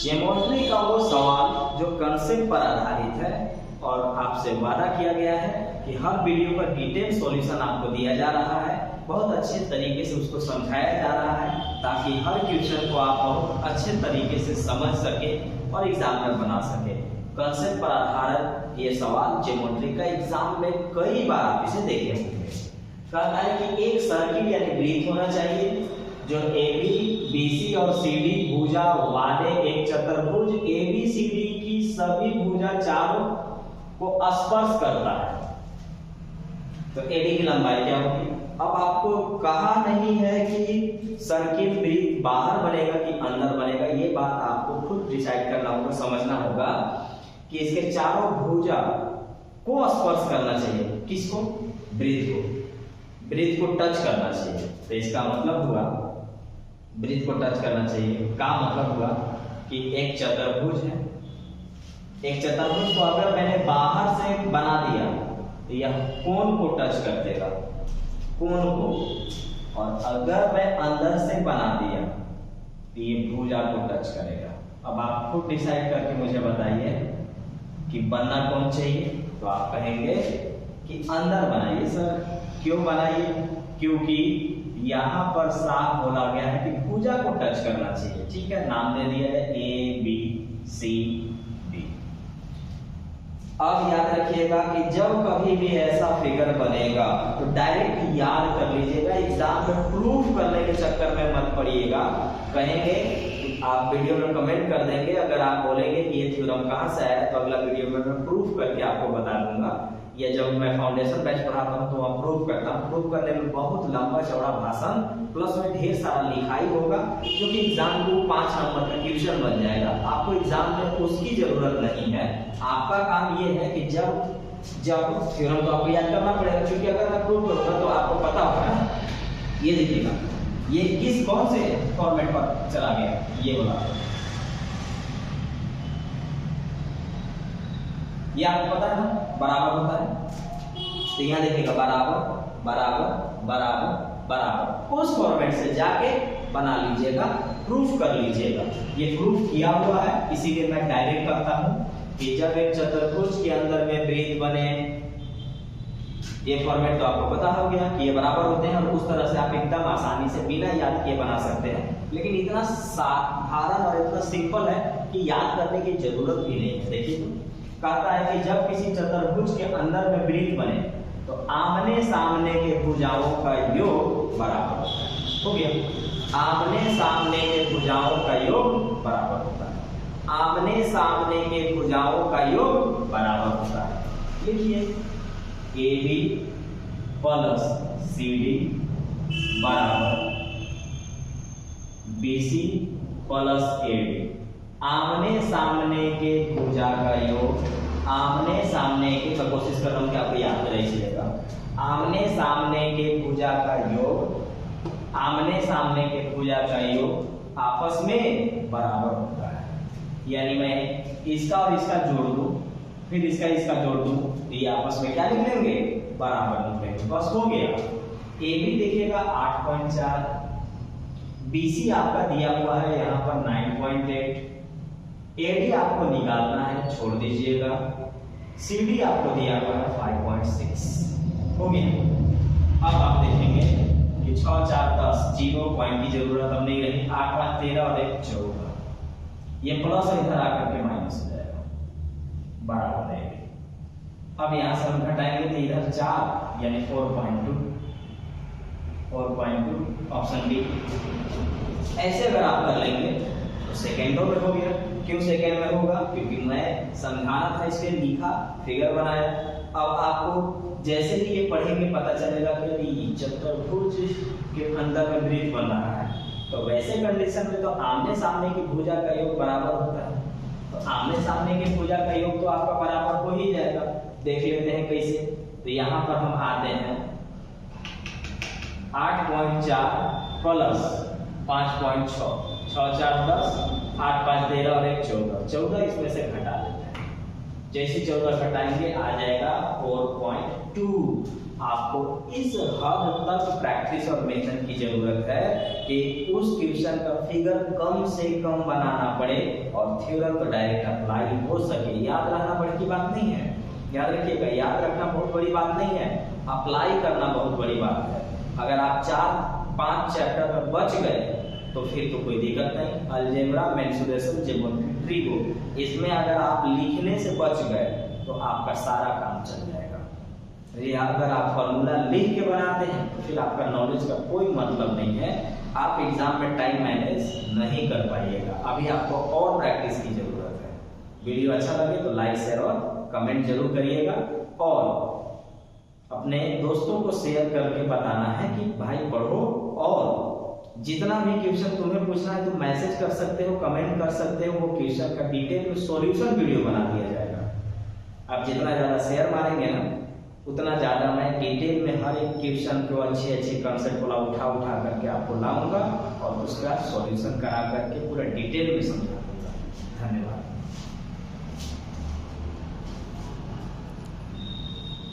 Geometry का वो सवाल जो कंसेप्ट पर आधारित है और आपसे वादा किया गया है कि हर वीडियो का डिटेल सॉल्यूशन आपको दिया जा रहा है, बहुत अच्छे तरीके से उसको समझाया जा रहा है ताकि हर क्वेश्चन को आप बहुत अच्छे तरीके से समझ सके और एग्जाम में बना सके। कंसेप्ट पर आधारित ये सवाल ज्योमेट्री का एग्जाम में कई बार आप इसे देखे होंगे। कहता है कि एक सर्किल यानी वृत्त होना चाहिए जो AB, BC और CD भुजा वाले एक चतुर्भुज ABCD की सभी भुजा चारों को स्पर्श करता है। तो AD की लंबाई क्या होगी? अब आपको कहा नहीं है कि सर्किल वृत्त बाहर बनेगा कि अंदर बनेगा, ये बात आपको खुद डिसाइड करना होगा, समझना होगा कि इसके चारों भुजा को स्पर्श करना चाहिए। किसको? वृत्त को। वृत्त को टच करना चाहिए। तो इसका मतलब हुआ वृत्त को टच करना चाहिए का मतलब हुआ कि एक चतुर्भुज है। एक चतुर्भुज को अगर मैंने बाहर से बना दिया तो यह कोण को टच कर देगा, कोण को, और अगर मैं अंदर से बना दिया तो ये भुजा को टच करेगा। अब आप खुद डिसाइड करके मुझे बताइए कि बनना कौन चाहिए। तो आप कहेंगे कि अंदर बनाइए। सर क्यों बनाइए? क्योंकि यहाँ पर साफ बोला गया है कि भुजा को टच करना चाहिए। ठीक है, नाम दे दिया है ABCD। अब याद रखिएगा कि जब कभी भी ऐसा फिगर बनेगा तो डायरेक्ट याद कर लीजिएगा, एग्जाम में प्रूफ करने के चक्कर में मत पड़िएगा। कहेंगे आप वीडियो में कमेंट कर देंगे, अगर आप बोलेंगे कि ये थ्योरम कहाँ से आया तो अगला वीडियो में मैं प्रूफ करके आपको बता दूंगा। या जब मैं फाउंडेशन बैच पढ़ाता हूँ तो वहाँ प्रूफ करता हूँ। प्रूफ करने में बहुत लंबा चौड़ा भाषण प्लस में ढेर सारा लिखाई होगा, क्योंकि एग्जाम को 5 नंबर का क्वेश्चन बन जाएगा। आपको एग्जाम में उसकी जरूरत नहीं है। आपका काम ये है कि जब थ्योरम को आपको याद करना पड़ेगा, क्योंकि अगर मैं प्रूफ करूंगा तो आपको पता होगा। ये देखिएगा, ये किस कौन से फॉर्मेट पर चला गया, ये बोला, ये आपको पता है ना, बराबर होता है। तो यहाँ देखिएगा बराबर बराबर बराबर बराबर, उस फॉर्मेट से जाके बना लीजिएगा, प्रूफ कर लीजिएगा। ये प्रूफ किया हुआ है, इसीलिए मैं डायरेक्ट करता हूँ कि जब एक चतुर्भुज के अंदर में वृत्त बने, ये फॉर्मेट तो आपको पता हो गया कि ये बराबर होते हैं, और उस तरह से आप एकदम आसानी से बिना याद किए बना सकते हैं। लेकिन इतना साधारण और इतना सिंपल है कि याद करने की जरूरत भी नहीं है। देखिए तो कहता है कि जब किसी चतुर्भुज के अंदर में वृत्त बने तो आमने सामने के भुजाओं का योग बराबर होता है। हो गया, आमने सामने के भुजाओं का योग बराबर होता है। आमने सामने के भुजाओं का योग बराबर होता है। लिखिए AB प्लस CD बराबर BC प्लस AD। आमने सामने के भुजा का योग, आमने सामने के, मैं कोशिश कर रहा हूं कि आपको याद रहिएगा, आमने सामने के भुजा का योग, आमने सामने के भुजा का योग आपस में बराबर होता है। यानी मैं इसका और इसका जोड़ दूं, फिर इसका जोड़ दूं, तो ये आपस में क्या लिख लेंगे? बराबर लिख लेंगे। बस हो गया। AB देखिएगा 8.4, BC आपका दिया हुआ है यहाँ पर 9.8, AD आपको निकालना है, छोड़ दीजिएगा, CD आपको दिया हुआ है 5.6। हो गया। अब आप देखेंगे कि 6 4 10, 0 पॉइंट की जरूरत अब नहीं रही। 8 5 13 और 1 14, ये प्लस इधर आकर के माइनस हो जाएगा, बराबर है। अब यहाँ से हम घटाएंगे तो इधर 4 यानी 4.2, ऑप्शन डी। ऐसे अगर आप कर लेंगे तो सेकेंडों में हो गया। क्यों सेकेंड में होगा? क्योंकि मैं समझाना था, इसलिए लिखा, फिगर बनाया। अब आपको जैसे ही ये पढ़ेंगे पता चलेगा कि चतुर्भुज के अंदर में वृत्त बन रहा है, तो वैसे कंडीशन में तो आमने सामने की भुजा का योग बराबर होता है। तो आमने सामने की भुजा का योग तो आपका बराबर हो ही जाएगा। देख लेते हैं कैसे। तो यहाँ पर हम आते हैं 8.4 प्लस 5.6, 6 4 10, 8 5 13 और 1 14, 14 इसमें से घटा लेते हैं। जैसे 14 घटाएंगे आ जाएगा 4.2। आपको इस हद तक प्रैक्टिस और मेथड की जरूरत है कि उस क्वेश्चन का फिगर कम से कम बनाना पड़े और थ्योरम तो डायरेक्ट अप्लाई हो सके। याद रखना बड़ी की बात नहीं है, याद रखिएगा, याद रखना बहुत बड़ी बात नहीं है, अप्लाई करना बहुत बड़ी बात है। अगर आप 4-5 चैप्टर में बच गए तो फिर तो कोई दिक्कत नहीं। अलजेब्रा, मेंसुरेशन, ज्योमेट्री को इसमें अगर आप लिखने से बच गए तो आपका सारा काम चल जाएगा। ये अगर आप फॉर्मूला लिख के बनाते हैं तो फिर आपका नॉलेज का कोई मतलब नहीं है, आप एग्जाम में टाइम मैनेज नहीं कर पाइएगा। अभी आपको और प्रैक्टिस की जरूरत है। वीडियो अच्छा लगे तो लाइक, शेयर और कमेंट जरूर करिएगा और अपने दोस्तों को शेयर करके बताना है कि भाई पढ़ो, और जितना भी क्वेश्चन तुम्हें पूछना है तुम मैसेज कर सकते हो, कमेंट कर सकते हो, वो क्वेश्चन का डिटेल में सॉल्यूशन वीडियो बना दिया जाएगा। आप जितना ज्यादा शेयर मारेंगे ना उतना ज्यादा मैं डिटेल में हर एक क्वेश्चन को अच्छे अच्छे कंसेप्ट वाला उठा करके आपको लाऊंगा और उसका सॉल्यूशन करा करके पूरा डिटेल में समझाऊंगा।